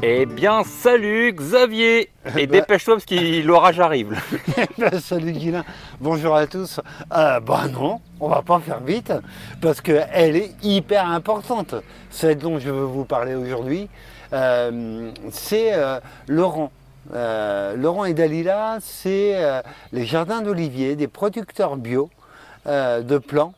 Eh bien, salut Xavier. Et dépêche-toi parce que l'orage arrive. Salut Guilain, bonjour à tous. Bah non, on va pas faire vite parce qu'elle est hyper importante. Celle dont je veux vous parler aujourd'hui, c'est Laurent. Laurent et Dalila, c'est les jardins d'Olivier, des producteurs bio de plants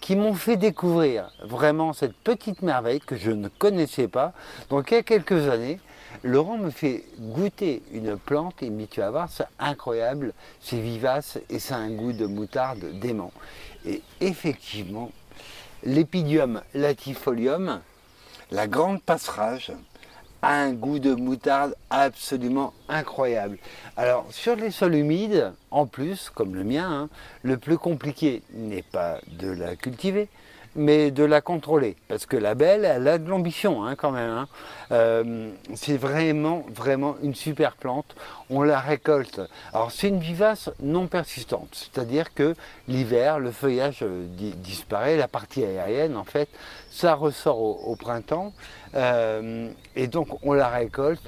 qui m'ont fait découvrir vraiment cette petite merveille que je ne connaissais pas. Donc il y a quelques années, Laurent me fait goûter une plante et tu vas voir, c'est incroyable, c'est vivace et ça a un goût de moutarde dément. Et effectivement, l'Epidium latifolium, la grande passerage, a un goût de moutarde absolument incroyable. Alors sur les sols humides, en plus, comme le mien, le plus compliqué n'est pas de la cultiver, mais de la contrôler. Parce que la belle, elle a de l'ambition quand même. C'est vraiment une super plante. On la récolte. Alors c'est une vivace non persistante, c'est-à-dire que l'hiver, le feuillage disparaît, la partie aérienne en fait, ça ressort au printemps. Et donc on la récolte.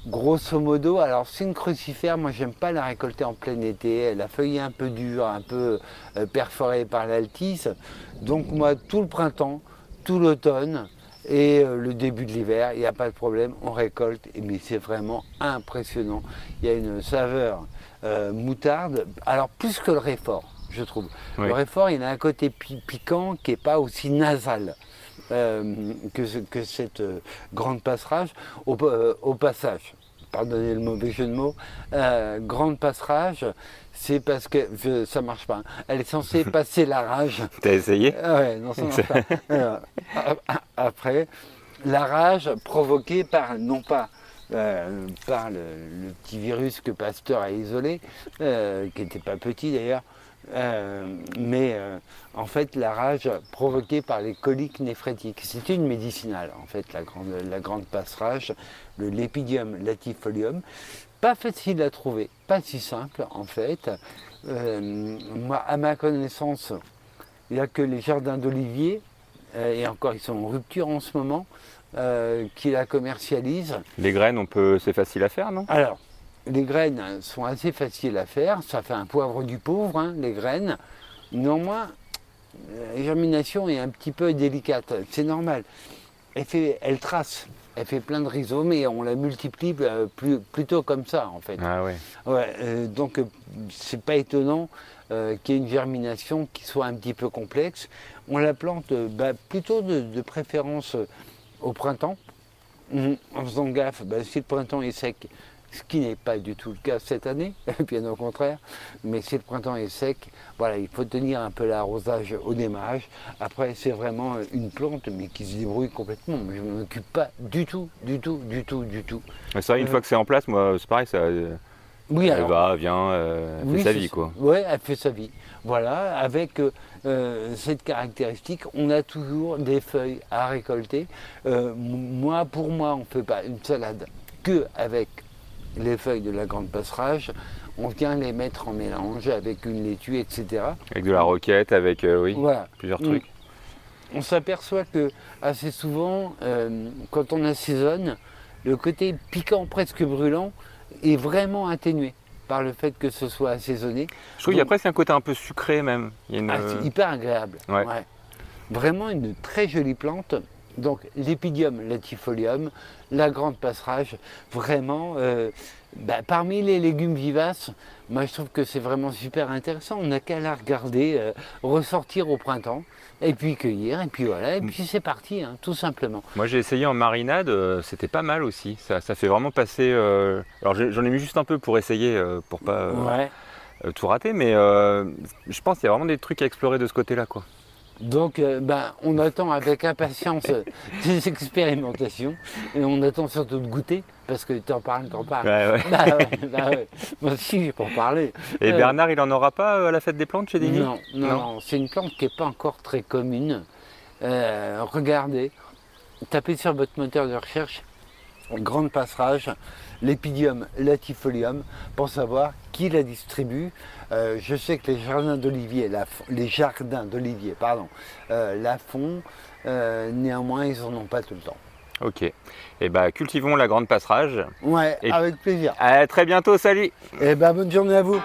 Grosso modo, alors c'est une crucifère, moi j'aime pas la récolter en plein été, la feuille est un peu dure, un peu perforée par l'altice, donc moi tout le printemps, tout l'automne et le début de l'hiver, il n'y a pas de problème, on récolte, mais c'est vraiment impressionnant, il y a une saveur moutarde, alors plus que le réfort, je trouve. Oui. Le réfort, il a un côté piquant qui n'est pas aussi nasal. Que cette grande passerage au passage. Pardonnez le mauvais jeu de mots. Grande passerage, c'est parce que ça marche pas. Elle est censée passer la rage. T'as essayé? Ouais, non, ça marche pas. Après, la rage provoquée par, non pas par le petit virus que Pasteur a isolé, qui n'était pas petit d'ailleurs, mais en fait la rage provoquée par les coliques néphrétiques. C'est une médicinale en fait, la grande passerage, le Lepidium latifolium. Pas facile à trouver, pas si simple en fait. Moi, à ma connaissance, il n'y a que les jardins d'Olivier, et encore ils sont en rupture en ce moment, qui la commercialisent. Les graines, c'est facile à faire, non? Alors, les graines sont assez faciles à faire, ça fait un poivre du pauvre, les graines. Néanmoins, la germination est un petit peu délicate, c'est normal. Elle trace, elle fait plein de rhizomes et on la multiplie plutôt comme ça en fait. Ah ouais. Donc c'est pas étonnant qu'il y ait une germination qui soit un petit peu complexe. On la plante plutôt de préférence au printemps, en faisant gaffe, si le printemps est sec, ce qui n'est pas du tout le cas cette année, bien au contraire, mais si le printemps est sec, voilà, il faut tenir un peu l'arrosage au démarrage. Après, c'est vraiment une plante, mais qui se débrouille complètement. Je ne m'en occupe pas du tout. C'est vrai, une fois que c'est en place, moi, c'est pareil, ça, oui, elle va, vient, elle fait sa vie, quoi. Oui, elle fait sa vie. Voilà, avec cette caractéristique, on a toujours des feuilles à récolter. Pour moi, on ne fait pas une salade que avec les feuilles de la grande passerage, on vient les mettre en mélange avec une laitue, etc. Avec de la roquette, avec oui, voilà. Plusieurs trucs. On s'aperçoit que assez souvent, quand on assaisonne, le côté piquant, presque brûlant, est vraiment atténué par le fait que ce soit assaisonné. Je trouve qu'il y a presque un côté un peu sucré même. C'est hyper agréable. Ouais. Ouais. Vraiment une très jolie plante. Donc l'Epidium latifolium, la grande passerage, vraiment, parmi les légumes vivaces, moi je trouve que c'est vraiment super intéressant. On n'a qu'à la regarder ressortir au printemps, et puis cueillir, et puis voilà, et puis c'est parti, tout simplement. Moi j'ai essayé en marinade, c'était pas mal aussi. Ça fait vraiment passer. Alors j'en ai mis juste un peu pour essayer, pour pas tout rater, mais je pense qu'il y a vraiment des trucs à explorer de ce côté-là, quoi. Donc, on attend avec impatience des expérimentations et on attend surtout de goûter parce que t'en parles. Ouais. Moi aussi, j'ai pas en parler. Et Bernard, il en aura pas à la fête des plantes chez Digny? Non, c'est une plante qui n'est pas encore très commune. Regardez, tapez sur votre moteur de recherche grande passerage, l'Epidium latifolium, pour savoir qui la distribue. Je sais que les jardins d'Olivier la font, néanmoins ils n'en ont pas tout le temps. Ok. Et bah cultivons la grande passerage. Ouais, Et avec plaisir. à très bientôt, salut. Et bah bonne journée à vous.